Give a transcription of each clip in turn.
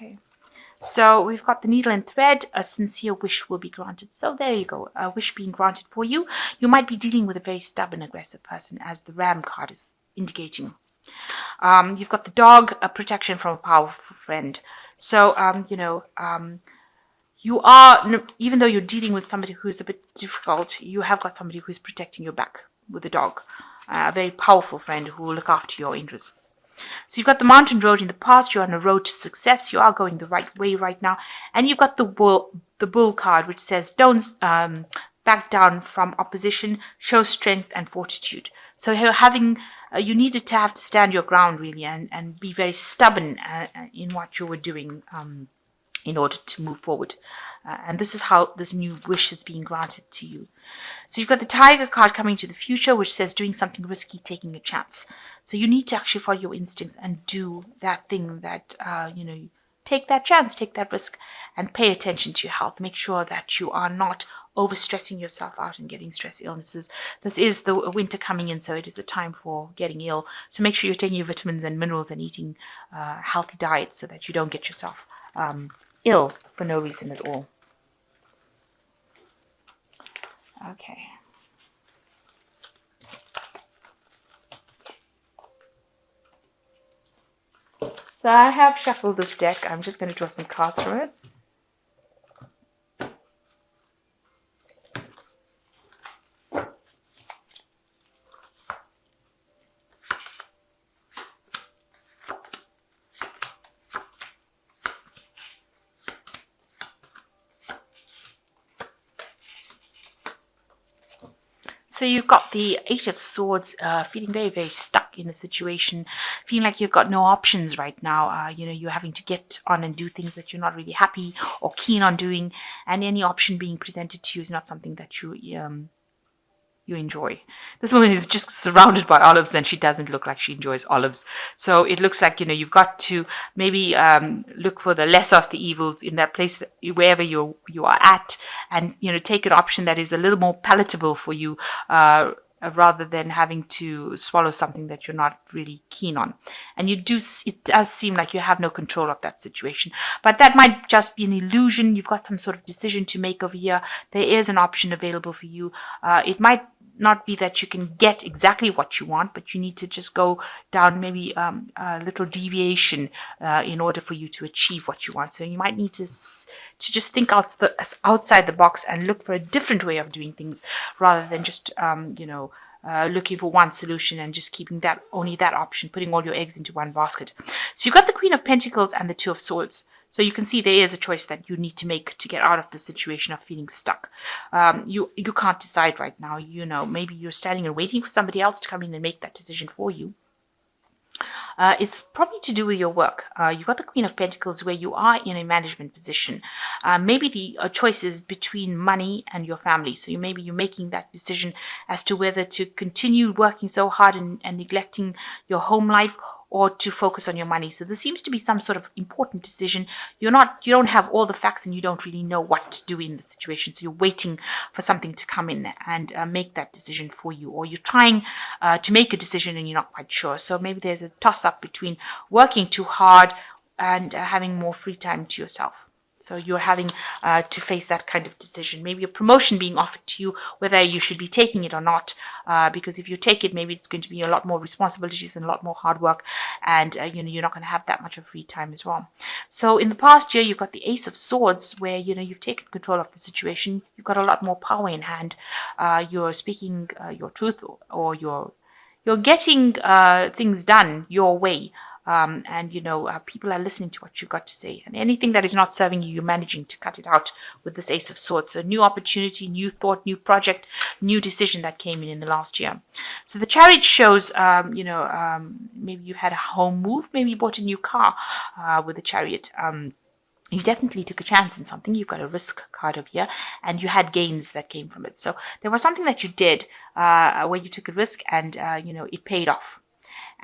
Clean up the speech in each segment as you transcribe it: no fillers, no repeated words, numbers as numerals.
Okay. So we've got the needle and thread. A sincere wish will be granted. So there you go. A wish being granted for you. You might be dealing with a very stubborn, aggressive person, as the Ram card is indicating. You've got the dog, a protection from a powerful friend. So, you are, even though you're dealing with somebody who's a bit difficult, you have got somebody who's protecting your back with the dog. A very powerful friend who will look after your interests. So you've got the mountain road in the past. You're on a road to success. You are going the right way right now. And you've got the bull card, which says don't back down from opposition. Show strength and fortitude. So you're having you needed to have to stand your ground really and be very stubborn in what you were doing in order to move forward. And this is how this new wish is being granted to you. So you've got the tiger card coming to the future, which says doing something risky, taking a chance. So you need to actually follow your instincts and do that thing that, take that chance, take that risk, and pay attention to your health. Make sure that you are not overstressing yourself out and getting stress illnesses. This is the winter coming in, so it is a time for getting ill. So make sure you're taking your vitamins and minerals and eating healthy diets so that you don't get yourself ill for no reason at all. Okay. So I have shuffled this deck. I'm just going to draw some cards for it. So you've got the Eight of Swords, feeling very, very stuck in a situation, feeling like you've got no options right now. You're having to get on and do things that you're not really happy or keen on doing, and any option being presented to you is not something that you enjoy. This woman is just surrounded by olives and she doesn't look like she enjoys olives. So it looks like, you've got to maybe look for the less of the evils in that place, wherever you are at, and, take an option that is a little more palatable for you, rather than having to swallow something that you're not really keen on. And it does seem like you have no control of that situation. But that might just be an illusion. You've got some sort of decision to make over here. There is an option available for you. It might not be that you can get exactly what you want, but you need to just go down maybe a little deviation in order for you to achieve what you want. So you might need to just think outside the box and look for a different way of doing things, rather than just looking for one solution and just keeping only that option, putting all your eggs into one basket. So you've got the Queen of Pentacles and the Two of Swords. So you can see there is a choice that you need to make to get out of the situation of feeling stuck. You can't decide right now. Maybe you're standing and waiting for somebody else to come in and make that decision for you. It's probably to do with your work. You've got the Queen of Pentacles where you are in a management position. Maybe the choice is between money and your family. So maybe you're making that decision as to whether to continue working so hard and neglecting your home life, or to focus on your money. So there seems to be some sort of important decision. You don't have all the facts and you don't really know what to do in the situation. So you're waiting for something to come in and make that decision for you. Or you're trying to make a decision and you're not quite sure. So maybe there's a toss-up between working too hard and having more free time to yourself. So you're having to face that kind of decision. Maybe a promotion being offered to you, whether you should be taking it or not. Because if you take it, maybe it's going to be a lot more responsibilities and a lot more hard work. And, you're not going to have that much of free time as well. So in the past year, you've got the Ace of Swords where, you've taken control of the situation. You've got a lot more power in hand. You're speaking your truth, or you're getting things done your way. People are listening to what you've got to say, and anything that is not serving you, you're managing to cut it out with this Ace of Swords. So new opportunity, new thought, new project, new decision that came in the last year. So the Chariot shows, maybe you had a home move, maybe you bought a new car with the Chariot. You definitely took a chance in something. You've got a risk card over here, and you had gains that came from it. So there was something that you did where you took a risk, and it paid off.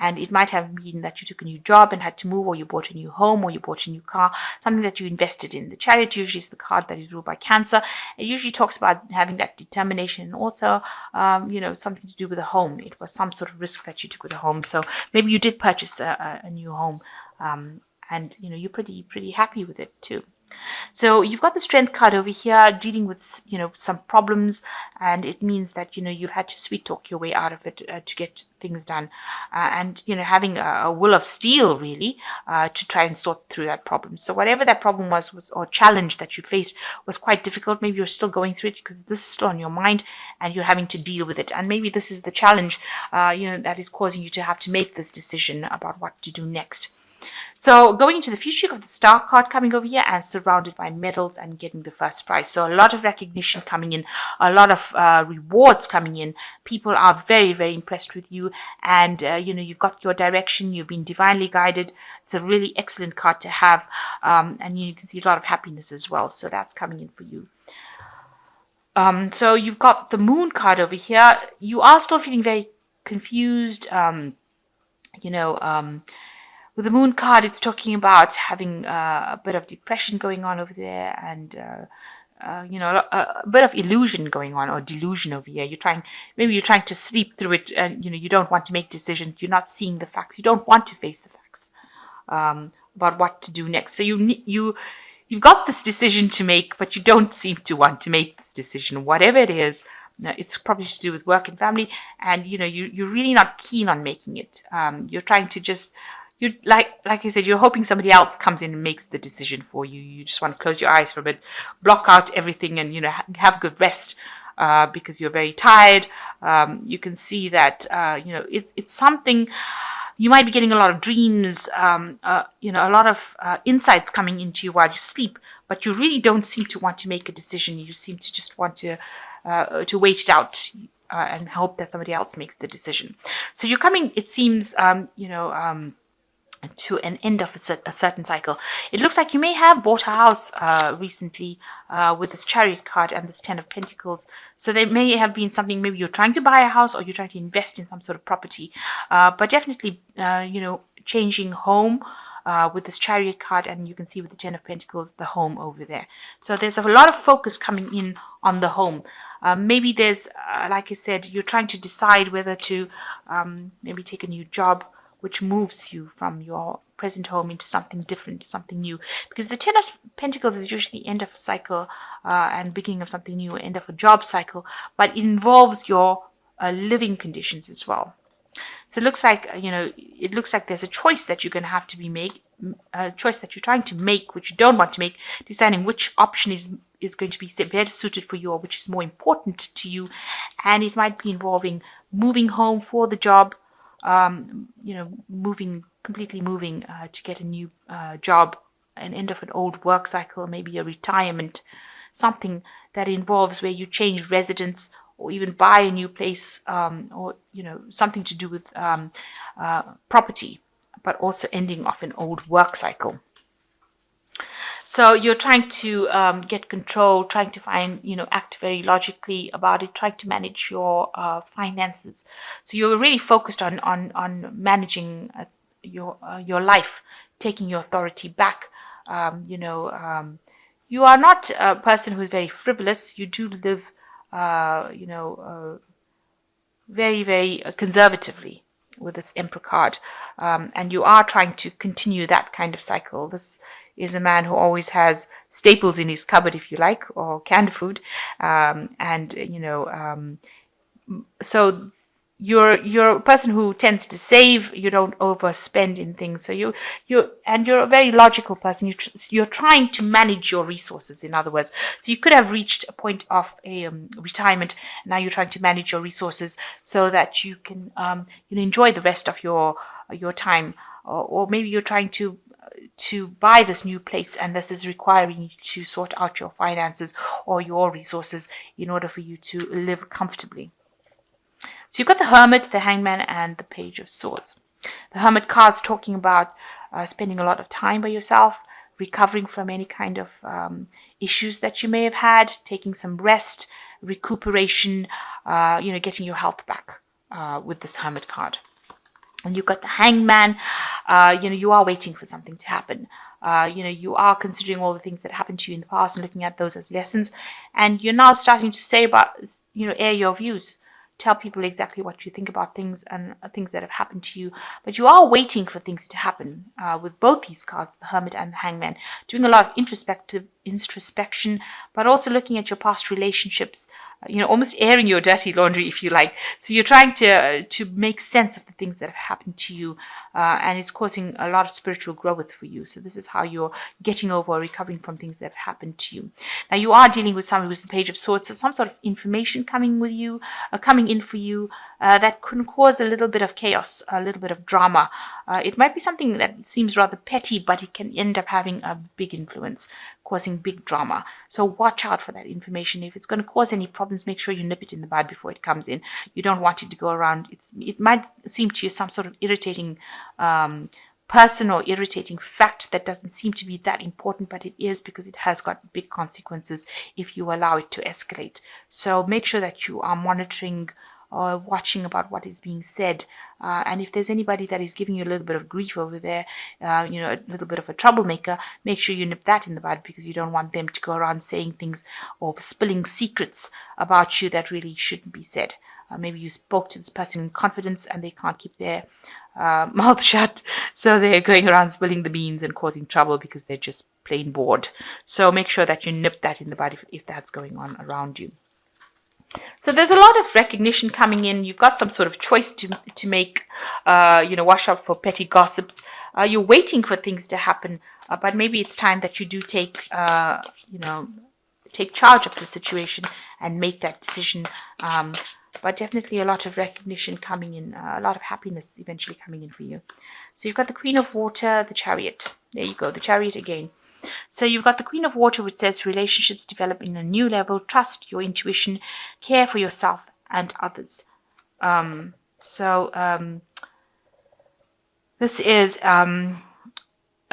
And it might have been that you took a new job and had to move, or you bought a new home, or you bought a new car, something that you invested in. The Chariot usually is the card that is ruled by Cancer. It usually talks about having that determination, and also, something to do with a home. It was some sort of risk that you took with a home. So maybe you did purchase a new home, and you're pretty happy with it too. So you've got the strength card over here, dealing with some problems, and it means that you've had to sweet talk your way out of it to get things done, and having a will of steel really to try and sort through that problem. So whatever that problem was or challenge that you faced was quite difficult. Maybe you're still going through it because this is still on your mind, and you're having to deal with it. And maybe this is the challenge, that is causing you to have to make this decision about what to do next. So going into the future, you've got the star card coming over here and surrounded by medals and getting the first prize. So a lot of recognition coming in, a lot of rewards coming in. People are very, very impressed with you, and you've got your direction. You've been divinely guided. It's a really excellent card to have, and you can see a lot of happiness as well. So that's coming in for you. So you've got the moon card over here. You are still feeling very confused. With the moon card, it's talking about having a bit of depression going on over there, and a bit of illusion going on, or delusion over here. Maybe you're trying to sleep through it, and you don't want to make decisions. You're not seeing the facts. You don't want to face the facts about what to do next. So you've got this decision to make, but you don't seem to want to make this decision, whatever it is. It's probably to do with work and family, and you're really not keen on making it. You're trying to just. You like I said, you're hoping somebody else comes in and makes the decision for you. You just want to close your eyes for a bit, block out everything, and have a good rest because you're very tired. You can see that it's something. You might be getting a lot of dreams, a lot of insights coming into you while you sleep, but you really don't seem to want to make a decision. You seem to just want to wait it out and hope that somebody else makes the decision. So you're coming, it seems, to an end of a certain cycle. It looks like you may have bought a house recently with this Chariot card and this Ten of Pentacles. So there may have been something, maybe you're trying to buy a house or you're trying to invest in some sort of property. But definitely, changing home with this Chariot card, and you can see with the Ten of Pentacles, the home over there. So there's a lot of focus coming in on the home. Maybe there's, like I said, you're trying to decide whether to maybe take a new job, which moves you from your present home into something different, something new. Because the Ten of Pentacles is usually the end of a cycle and beginning of something new, end of a job cycle, but it involves your living conditions as well. So it looks like, there's a choice that you're going to have to be made, a choice that you're trying to make, which you don't want to make, deciding which option is going to be better suited for you or which is more important to you. And it might be involving moving home for the job, completely moving to get a new job, an end of an old work cycle, maybe a retirement, something that involves where you change residence or even buy a new place, or something to do with property, but also ending off an old work cycle. So you're trying to get control, trying to find, act very logically about it, trying to manage your finances. So you're really focused on managing your life, taking your authority back. You are not a person who's very frivolous. You do live, very, very conservatively with this Emperor card. And you are trying to continue that kind of cycle. This is a man who always has staples in his cupboard, if you like, or canned food. So you're a person who tends to save. You don't overspend in things. So you're a very logical person. You're trying to manage your resources, in other words. So you could have reached a point of a retirement. Now you're trying to manage your resources so that you can enjoy the rest of your time. Or maybe you're trying to buy this new place, and this is requiring you to sort out your finances or your resources in order for you to live comfortably. So you've got the Hermit, the Hangman, and the Page of Swords. The Hermit card's talking about spending a lot of time by yourself, recovering from any kind of issues that you may have had, taking some rest, recuperation, getting your health back with this Hermit card. And you've got the Hangman. You are waiting for something to happen. You are considering all the things that happened to you in the past and looking at those as lessons. And you're now starting to say about, air your views. tell people exactly what you think about things and things that have happened to you, but you are waiting for things to happen with both these cards, the Hermit and the Hangman, doing a lot of introspection, but also looking at your past relationships, almost airing your dirty laundry, if you like. So you're trying to make sense of the things that have happened to you, and it's causing a lot of spiritual growth for you. So this is how you're getting over or recovering from things that have happened to you. Now you are dealing with somebody who's the Page of Swords, so some sort of information coming in for you that can cause a little bit of chaos, a little bit of drama. It might be something that seems rather petty, but it can end up having a big influence, causing big drama. So watch out for that information. If it's going to cause any problems, make sure you nip it in the bud before it comes in. You don't want it to go around. It might seem to you some sort of irritating person or irritating fact that doesn't seem to be that important, but it is, because it has got big consequences if you allow it to escalate. So make sure that you are monitoring or watching about what is being said, and if there's anybody that is giving you a little bit of grief over there, a little bit of a troublemaker, make sure you nip that in the bud, because you don't want them to go around saying things or spilling secrets about you that really shouldn't be said. Maybe you spoke to this person in confidence and they can't keep their mouth shut, so they're going around spilling the beans and causing trouble because they're just plain bored. So make sure that you nip that in the bud if that's going on around you. So there's a lot of recognition coming in. You've got some sort of choice to make. Watch out for petty gossips. You're waiting for things to happen, but maybe it's time that you do take charge of the situation and make that decision. But definitely a lot of recognition coming in, a lot of happiness eventually coming in for you. So you've got the Queen of Water, the Chariot. There you go, the Chariot again. So you've got the Queen of Water, which says relationships develop in a new level, trust your intuition, care for yourself and others. This is a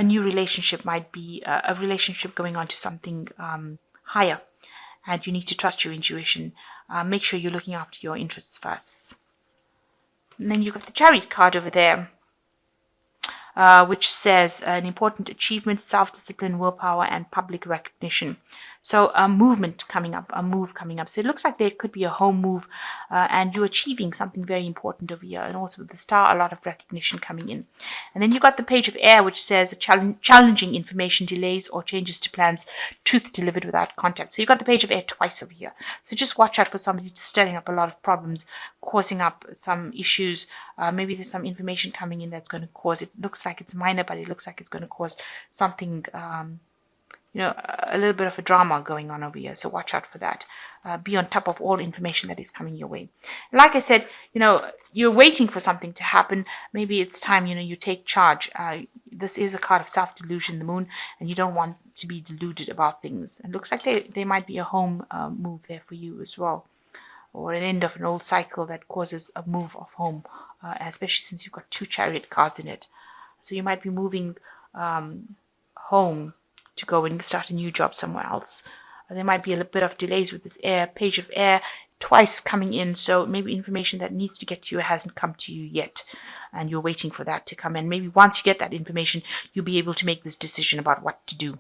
new relationship, might be a relationship going on to something higher, and you need to trust your intuition. Make sure you're looking after your interests first. And then you've got the Chariot card over there, which says an important achievement, self-discipline, willpower, and public recognition. So a movement coming up, a move coming up. So it looks like there could be a home move, and you're achieving something very important over here. And also with the Star, a lot of recognition coming in. And then you've got the Page of Air, which says challenging information, delays or changes to plans, truth delivered without contact. So you've got the Page of Air twice over here. So just watch out for somebody stirring up a lot of problems, causing up some issues. Maybe there's some information coming in that's going to cause, it looks like it's minor, but it looks like it's going to cause something, a little bit of a drama going on over here. So watch out for that. Be on top of all information that is coming your way. And like I said, you're waiting for something to happen. Maybe it's time, you take charge. This is a card of self-delusion, the Moon, and you don't want to be deluded about things. It looks like there might be a home move there for you as well, or an end of an old cycle that causes a move of home, especially since you've got two Chariot cards in it. So you might be moving home to go and start a new job somewhere else. There might be a little bit of delays with this Page of Air twice coming in, so maybe information that needs to get to you hasn't come to you yet, and you're waiting for that to come in. Maybe once you get that information, you'll be able to make this decision about what to do.